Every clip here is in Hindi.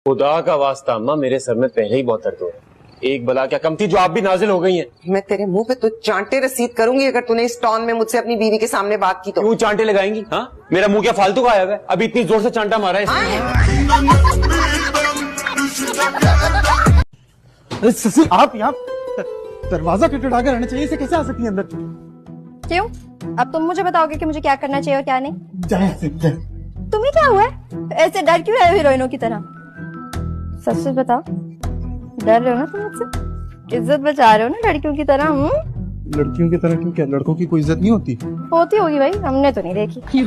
खुदा का वास्ता अम्मा, मेरे सर में पहले ही बहुत दर्द हो रहा है। एक बला क्या कम थी जो आप भी नाजिल हो गई हैं। मैं तेरे मुंह पे तो चांटे रसीद करूंगी अगर तूने इस टॉन में मुझसे अपनी बीवी के सामने बात की तो। क्यों चांटे लगाएंगी? हाँ, मेरा मुंह क्या फालतू का आया है? अभी इतनी जोर से चांटा मारा है ससी, आप यहाँ दरवाजा खटखटा के रहना चाहिए, इसे कैसे आ सकती है अंदर? क्यों? अब तुम मुझे बताओगे कि मुझे क्या करना चाहिए और क्या नहीं? जाए। तुम्हें क्या हुआ है? ऐसे डर क्यों रहे हो हीरोइनों की तरह? सच सच बताओ, डर रहे हो ना तुम मुझसे? इज्जत बचा रहे हो ना लड़कियों की तरह? लड़कियों की तरह क्यों? क्या लड़कों की कोई इज्जत नहीं होती? होती होगी भाई, हमने तो नहीं देखी।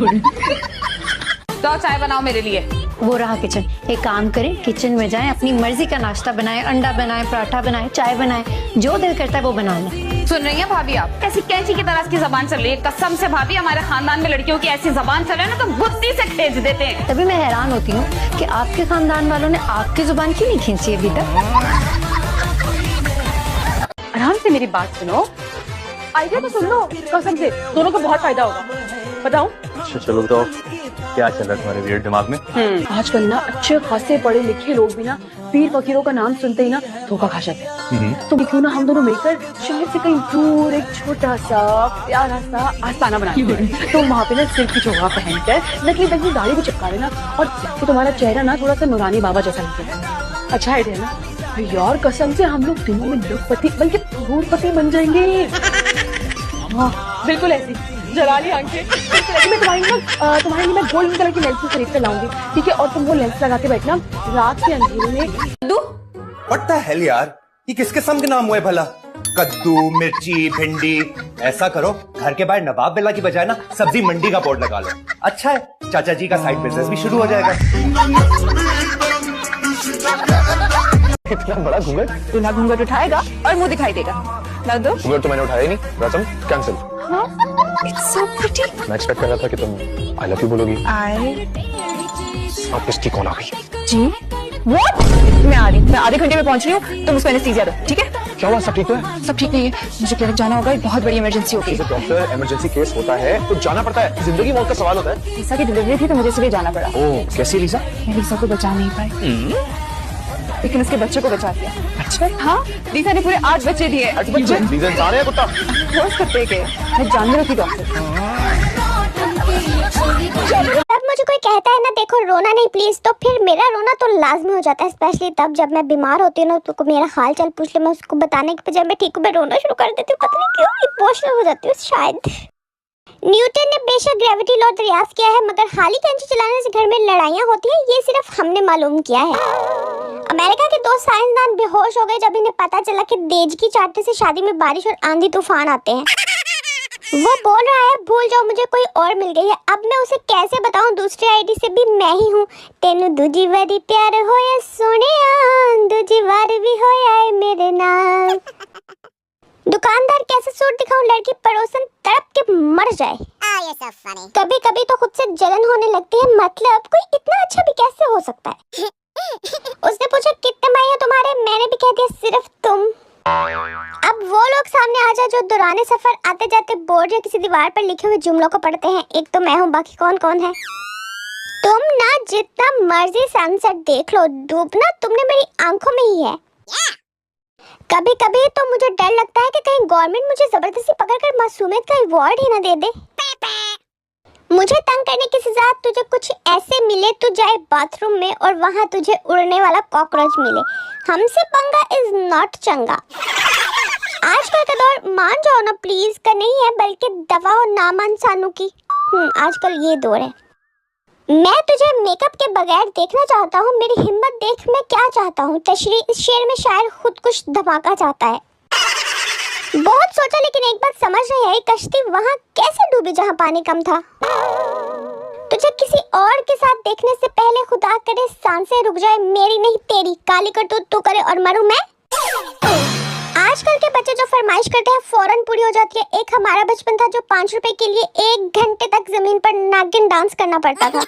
तो चाय बनाओ मेरे लिए। वो रहा किचन। एक काम करें, किचन में जाएं, अपनी मर्जी का नाश्ता बनाएं, अंडा बनाएं, पराठा बनाएं, चाय बनाएं, जो दिल करता है वो बना लें। सुन रही हैं भाभी आप? कैसी कैंची की तरह इसकी जबान चल रही है। कसम से भाभी, हमारे खानदान में लड़कियों की ऐसी जबान चले ना तो बुद्धि से खींच देते हैं। तभी मैं हैरान होती हूँ कि आपके खानदान वालों ने आपकी जुबान क्यों नहीं खींची अभी तक। आराम से मेरी बात सुनो, आइडिया तो सुन लो। कसम से दोनों को बहुत फायदा होगा। बताऊं? अच्छा चलो बताओ, क्या चल रहा है तुम्हारे वियर्ड दिमाग में? आजकल ना अच्छे खासे पढ़े लिखे लोग भी ना पीर फकीरों का नाम सुनते ही ना धोखा खा जाते हैं। तो क्यों ना हम दोनों मिलकर शहर से कहीं दूर एक छोटा सा प्यारा सा आस्थाना बनाते हैं। तो वहाँ पे ना सिर की चोगा पहनकर नकली नकली दाढ़ी को चिपका लेना और तो तुम्हारा चेहरा ना थोड़ा सा नूरानी बाबा जैसा लगेगा। अच्छा आइडिया ना यार, कसम से हम लोग दिनों में लखपति बल्कि करोड़पति बन जाएंगे। हाँ बिल्कुल ऐसी जलाली आंखें। मैं तुम्हारे लिए मैं गोल्डन कलर की लेंस खरीद कर लाऊंगी, ठीक है? और तुम वो लेंस लगा के बैठना रात के अंधेरे में। What the hell यार, ये किस किस्म के नाम हुए भला? कद्दू, मिर्ची, भिंडी। ऐसा करो, घर के बाहर नवाब बिल्ला की बजाय ना सब्जी मंडी का बोर्ड लगा लो। अच्छा है, चाचा जी का साइड बिजनेस भी शुरू हो जाएगा। इतना बड़ा घूंघट? दूल्हा घूंघट उठाएगा और मुंह दिखाई देगा। लग दो। घूंघट तो मैंने उठाया ही नहीं, रसम कैंसिल। It's so pretty. मैं एक्सपेक्ट कर रहा था कि तुम आई लव यू बोलोगी। अब इसकी कॉल आ गई। जी? What? मैं आ रही हूँ, मैं आधे घंटे में पहुंच रही हूँ। तुम उसको एनेस्थीसिया दो, ठीक है? क्या हुआ, सब ठीक तो है? सब ठीक नहीं है, मुझे क्लिनिक जाना होगा, एक बहुत बड़ी इमरजेंसी होगी। डॉक्टर, इमरजेंसी केस होता है तो जाना पड़ता है, जिंदगी मौत का सवाल होता है। लीसा की डिलीवरी थी तो मुझे इसलिए जाना पड़ा। ओह, कैसी लीसा? मैं लीसा को बचा नहीं पाई, लेकिन उसके बच्चे को बचा दिया। अच्छा? हाँ, लीसा ने पूरे 8 बच्चे दिए। 8 बच्चे? लीसा इंसान है कुत्ता? रोज कुत्ते के। मैं जानवरों की डॉक्टर। जब मुझे कोई कहता है ना देखो रोना नहीं प्लीज, तो फिर मेरा रोना तो लाजमी हो जाता है, स्पेशली तब जब मैं बीमार होती हूँ ना, तो मेरा हाल चाल पूछ ले, मैं उसको बताने के बजाय मैं ठीक हूँ मैं रोना शुरू कर देती हूँ। पता नहीं क्यों इमोशनल हो जाती हूँ शायद। न्यूटन ने बेशक ग्रेविटी लॉ दरियाफ्त किया है, मगर हाली कैंची चलाने से घर में लड़ाइयाँ होती हैं ये सिर्फ हमने मालूम किया है। अमेरिका के 2 साइंसदान बेहोश हो गए जब इन्हें पता चला कि देजकी चाटने से शादी में बारिश और आंधी तूफान आते हैं। वो बोल रहा है भूल जाओ मुझे कोई और मिल गई है। अब मैं उसे कैसे बताऊं दूसरी आईडी से भी मैं ही हूँ। तेनू दूजी बारी प्यार होया सोनिया, दूजी बार भी होया है मेरे नाल। दुकानदार कैसे सूट दिखाऊं लड़की पड़ोसन तड़प के मर जाए। कभी कभी तो खुद से जलन होने लगती है, मतलब कोई इतना अच्छा भी कैसे हो सकता है। उसने पूछा कितने भाई हैं तुम्हारे, मैंने भी कह दिया सिर्फ तुम। अब वो लोग सामने आ जाए जो दौरान सफर आते जाते बोर्ड या किसी दीवार पर लिखे हुए जुमलों को पढ़ते हैं। एक तो मैं हूँ, बाकी कौन कौन है? तुम ना जितना मर्जी सनसेट देख लो, डूबना तुमने मेरी आंखों में ही है। कभी कभी तो मुझे डर लगता है कि कहीं गवर्नमेंट मुझे जबरदस्ती पकड़कर मासूमियत का अवार्ड ही ना दे दे। मुझे तंग करने की सजा तुझे कुछ ऐसे मिले, तू जाए बाथरूम में और वहाँ तुझे उड़ने वाला कॉकरोच मिले। हमसे पंगा इज नॉट चंगा। आजकल का दौर मान जाओ ना प्लीज का नहीं है, बल्कि दवा और नामान सानू की। आजकल ये दौर है। मैं तुझे मेकअप के बगैर देखना चाहता हूँ, मेरी हिम्मत देख मैं क्या चाहता हूँ। तशरी इस शेर में शायर खुद कुछ धमाका चाहता है। बहुत सोचा लेकिन एक बात समझ नहीं आई, कश्ती वहाँ कैसे डूबी जहाँ पानी कम था। तुझे किसी और के साथ देखने से पहले खुदा करे सांसें रुक जाए, मेरी नहीं तेरी। काली करतूत तू करे और मरूं मैं। आजकल के बच्चे जो फरमाइश करते हैं फौरन पूरी हो जाती है। एक हमारा बचपन था जो 5 रुपए के लिए 1 घंटे तक जमीन पर नागिन डांस करना पड़ता था।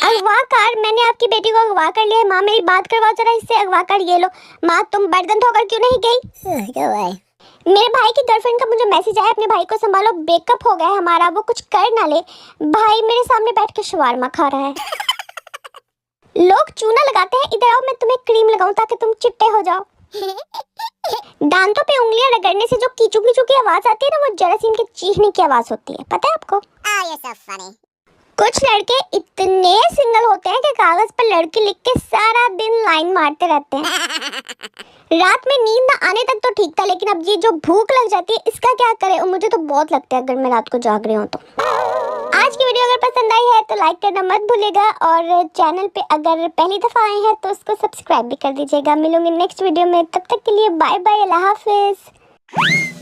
अगवाकार, मैंने आपकी बेटी को अगवा कर लिया। माँ मेरी बात करवाओ जरा इससे, अगवा कर ये लो। माँ तुम बर्तन धोकर क्यों नहीं गई? मेरे भाई की गर्लफ्रेंड का मुझे मैसेज आया, अपने भाई को संभालो, ब्रेकअप हो गया है हमारा, वो कुछ कर ना ले। भाई मेरे सामने बैठ के शवारमा खा रहा है। लोग चूना लगाते हैं, इधर आओ मैं तुम्हें क्रीम लगाऊं ताकि तुम चिट्टे हो जाओ। दांतों पे उंगलियां रगड़ने से जो कीचू कीचू की आवाज आती है ना, वो जरासीम के चीखने की आवाज होती है, पता है आपको? कुछ लड़के इतने सिंगल होते हैं कि कागज पर लड़की लिख के सारा दिन लाइन मारते रहते हैं। रात में नींद ना आने तक तो ठीक था, लेकिन अब ये जो भूख लग जाती है इसका क्या करें। और मुझे तो बहुत लगता है अगर मैं रात को जाग रही हूँ तो। आज की वीडियो अगर पसंद आई है तो लाइक करना मत भूलिएगा, और चैनल पे अगर पहली दफा आए हैं तो उसको सब्सक्राइब भी कर दीजिएगा। मिलूंगी नेक्स्ट वीडियो में, तब तक के लिए बाय बाय, अल्लाह हाफिज।